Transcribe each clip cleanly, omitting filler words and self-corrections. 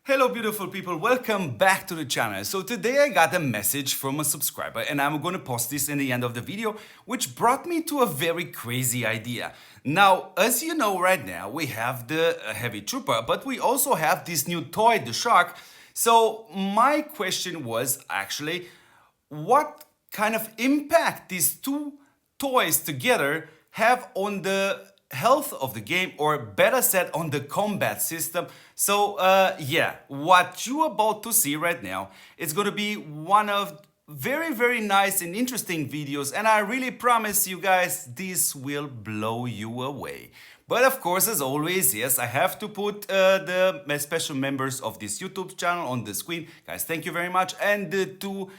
Hello beautiful people, welcome back to the channel. So today I got a message from a subscriber and I'm gonna post this in the end of the video, which brought me to a very crazy idea. Now, as you know right now, we have the heavy trooper, but we also have this new toy, the shark. So my question was actually, what kind of impact these two toys together have on the health of the game, or better said, on the combat system. So yeah, what you're about to see right now is going to be one of very nice and interesting videos, and I really promise you guys this will blow you away. But of course, as always, yes, I have to put the special members of this YouTube channel on the screen. Guys, thank you very much, and the two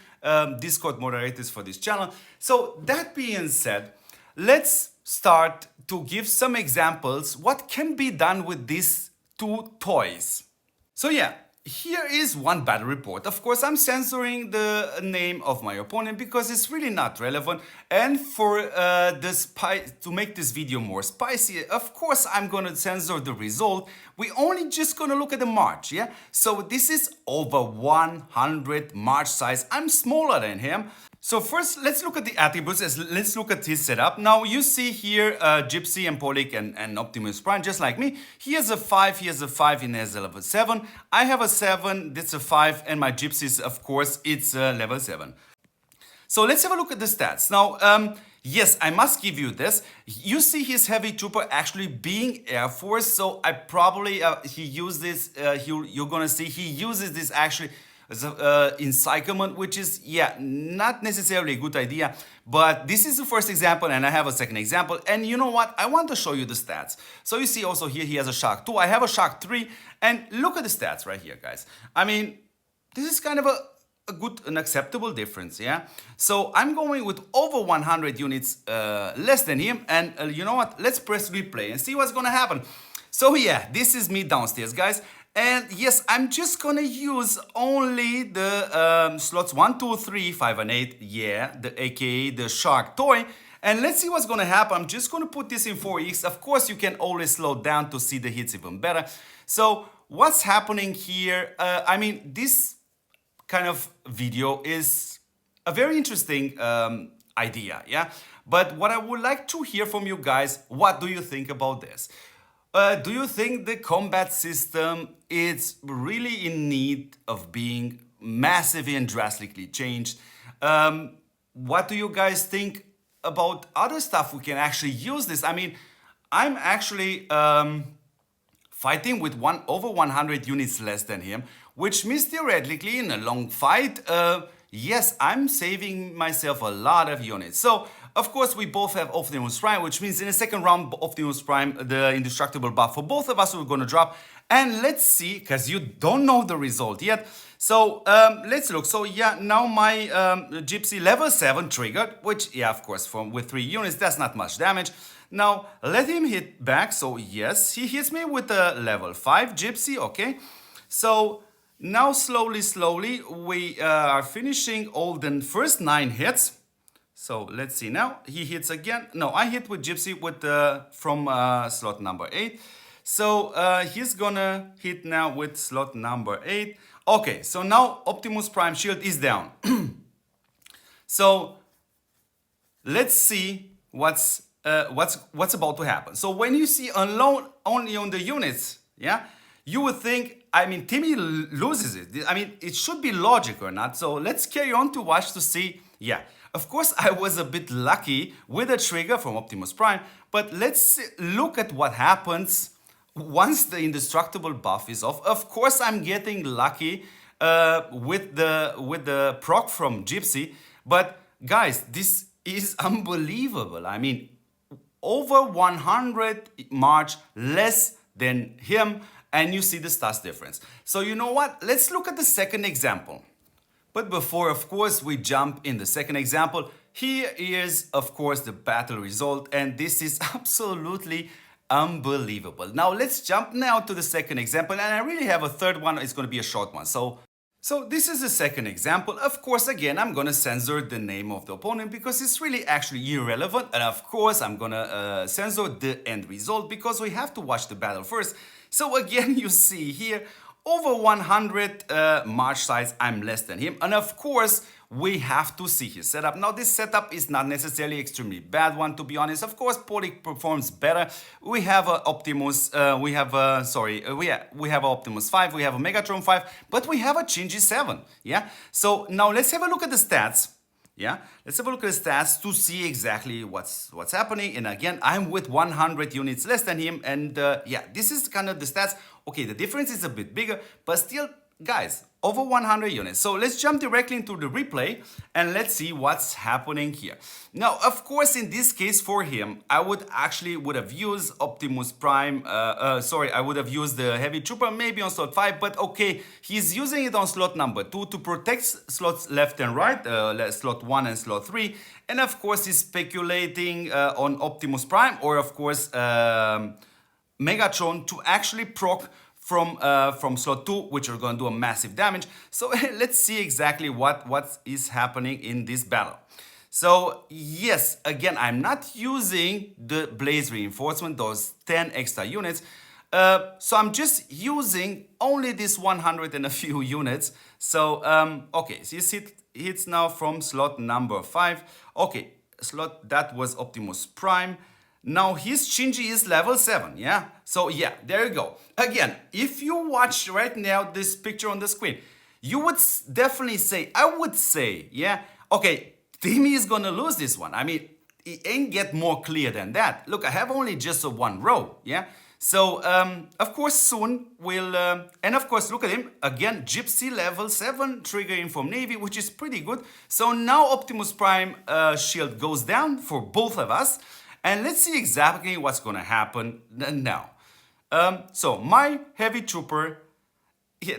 Discord moderators for this channel. So that being said, let's start to give some examples what can be done with these two toys. So yeah, here is one battle report. Of course, I'm censoring the name of my opponent because it's really not relevant. And for to make this video more spicy, of course, I'm gonna censor the result. We only just gonna look at the march, yeah? So this is over 100 march size. I'm smaller than him. So first, let's look at the attributes. Let's look at his setup. Now you see here Gypsy and Pollic and Optimus Prime, just like me. He has a 5, he has a 5, and he has a level 7. I have a 7, that's a 5, and my Gypsy's, of course, it's level 7. So let's have a look at the stats. Now, yes, I must give you this. You see his heavy trooper actually being Air Force, so I probably, he used this, you're gonna see he uses this actually encirclement, which is, yeah, not necessarily a good idea, but this is the first example and I have a second example. And you know what, I want to show you the stats. So you see also here he has a Shark 2, I have a Shark 3, and look at the stats right here, guys. I mean, this is kind of a good, an acceptable difference, yeah? So I'm going with over 100 units less than him, and you know what, let's press replay and see what's gonna happen. So yeah, this is me downstairs, guys. And yes, I'm just gonna use only the slots 1, 2, 3, 5, and 8, yeah, the aka the shark toy. And let's see what's gonna happen. I'm just gonna put this in 4x. Of course, you can always slow down to see the hits even better. So what's happening here? I mean, this kind of video is a very interesting idea, yeah? But what I would like to hear from you guys, what do you think about this? Do you think the combat system is really in need of being massively and drastically changed? What do you guys think about other stuff we can actually use this? I mean, I'm actually fighting with over 100 units less than him, which means theoretically in a long fight, yes, I'm saving myself a lot of units. So, of course, we both have Optimus Prime, which means in the second round, Optimus Prime, the indestructible buff for both of us, we're gonna drop. And let's see, because you don't know the result yet. So, let's look. So, yeah, now my Gypsy level 7 triggered, which, yeah, of course, with 3 units, that's not much damage. Now, let him hit back. So, yes, he hits me with a level 5 Gypsy, okay? So, now, slowly, we are finishing all the first 9 hits. So let's see now. He hits again. No, I hit with Gypsy with from slot number 8. So he's gonna hit now with slot number 8. Okay, so now Optimus Prime shield is down. So let's see what's about to happen. So when you see only on the units, yeah, you would think, I mean, Timmy loses it. I mean, it should be logic or not. So let's carry on to watch to see. Yeah, of course, I was a bit lucky with a trigger from Optimus Prime, but let's look at what happens once the indestructible buff is off. Of course, I'm getting lucky with the proc from Gypsy, but guys, this is unbelievable. I mean, over 100 march less than him, and you see the stats difference. So you know what? Let's look at the second example. But before, of course, we jump in the second example, here is, of course, the battle result, and this is absolutely unbelievable. Now, let's jump now to the second example, and I really have a third one. It's going to be a short one. So this is the second example. Of course, again, I'm going to censor the name of the opponent because it's really actually irrelevant. And of course, I'm going to censor the end result because we have to watch the battle first. So again, you see here, over 100 March size, I'm less than him. And of course, we have to see his setup. Now, this setup is not necessarily extremely bad one, to be honest. Of course, Poly performs better. We have a Optimus, we have a Optimus 5, we have a Megatron 5, but we have a Shinji 7, yeah? So now let's have a look at the stats. Yeah, let's have a look at the stats to see exactly what's happening. And again, I'm with 100 units less than him. And yeah, this is kind of the stats. Okay, the difference is a bit bigger, but still, guys, over 100 units. So let's jump directly into the replay and let's see what's happening here. Now, of course, in this case for him, I would have used Optimus Prime. I would have used the Heavy Trooper maybe on slot 5, but okay, he's using it on slot number 2 to protect slots left and right, slot 1 and slot 3. And of course, he's speculating on Optimus Prime or of course Megatron to actually proc from slot 2, which are going to do a massive damage. So let's see exactly what is happening in this battle. So yes, again, I'm not using the Blaze Reinforcement, those 10 extra units. So I'm just using only this 100 and a few units. So, okay, so you see it hits now from slot number 5. Okay, slot, that was Optimus Prime. Now his Shinji is level 7, yeah? So yeah, there you go. Again, if you watch right now this picture on the screen, you would definitely say, I would say, yeah, okay, Timmy is gonna lose this one. I mean, it ain't get more clear than that. Look, I have only just a one row, yeah? So, of course, soon we'll, and of course, look at him, again, Gypsy level 7, triggering from Navy, which is pretty good. So now Optimus Prime shield goes down for both of us. And let's see exactly what's gonna happen now. So my Heavy Trooper,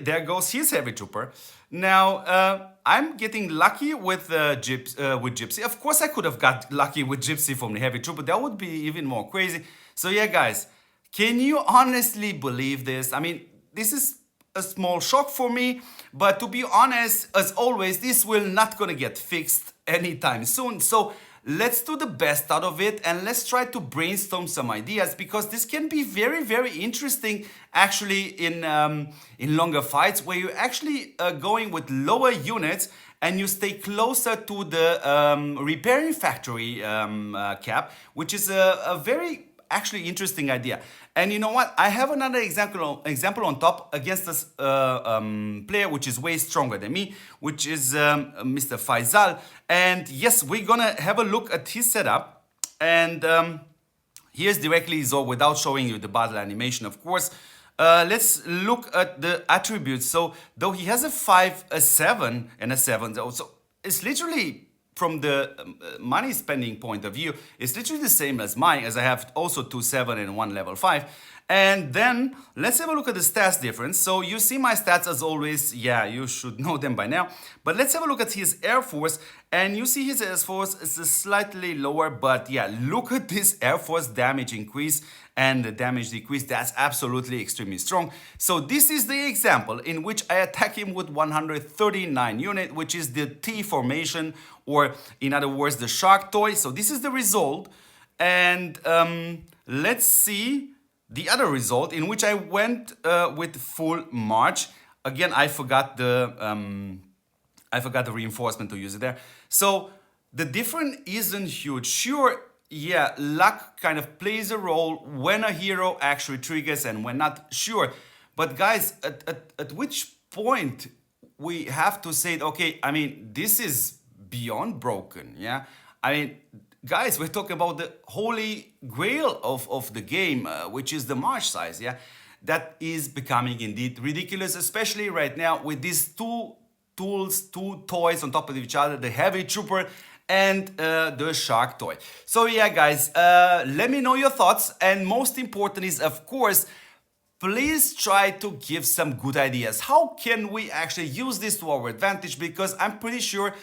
there goes his Heavy Trooper. Now I'm getting lucky with Gypsy. Of course, I could have got lucky with Gypsy from the Heavy Trooper. That would be even more crazy. So yeah, guys, can you honestly believe this? I mean, this is a small shock for me, but to be honest, as always, this will not gonna get fixed anytime soon. So let's do the best out of it and let's try to brainstorm some ideas, because this can be very, very interesting actually in longer fights where you're actually going with lower units and you stay closer to the repairing factory cap, which is a very actually interesting idea. And you know what? I have another example on top against this player which is way stronger than me, which is Mr. Faisal. And yes, we're gonna have a look at his setup. And here's directly Zor without showing you the battle animation, of course. Let's look at the attributes. So though he has a 5, a 7, and a 7, so it's literally, from the money spending point of view, it's literally the same as mine, as I have also 2 7 and 1 level 5. And then let's have a look at the stats difference. So you see my stats as always, yeah, you should know them by now. But let's have a look at his Air Force, and you see his Air Force is slightly lower, but yeah, look at this Air Force damage increase and the damage decrease. That's absolutely extremely strong. So this is the example in which I attack him with 139 unit, which is the T formation, or in other words, the shark toy. So this is the result. And let's see the other result, in which I went with full march. Again, I forgot the reinforcement to use it there. So the difference isn't huge. Sure, yeah, luck kind of plays a role when a hero actually triggers and when not, sure. But guys, at which point we have to say, okay, I mean, this is beyond broken, yeah? I mean, guys, we're talking about the holy grail of the game, which is the march size, yeah? That is becoming indeed ridiculous, especially right now with these two toys on top of each other, the Heavy Trooper and the shark toy. So yeah, guys, let me know your thoughts, and most important is, of course, please try to give some good ideas. How can we actually use this to our advantage? Because I'm pretty sure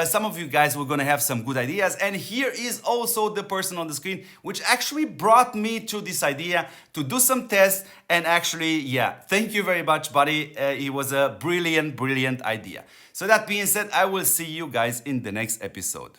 some of you guys were gonna have some good ideas. And here is also the person on the screen which actually brought me to this idea to do some tests. And actually, yeah, thank you very much, buddy. It was a brilliant idea. So that being said, I will see you guys in the next episode.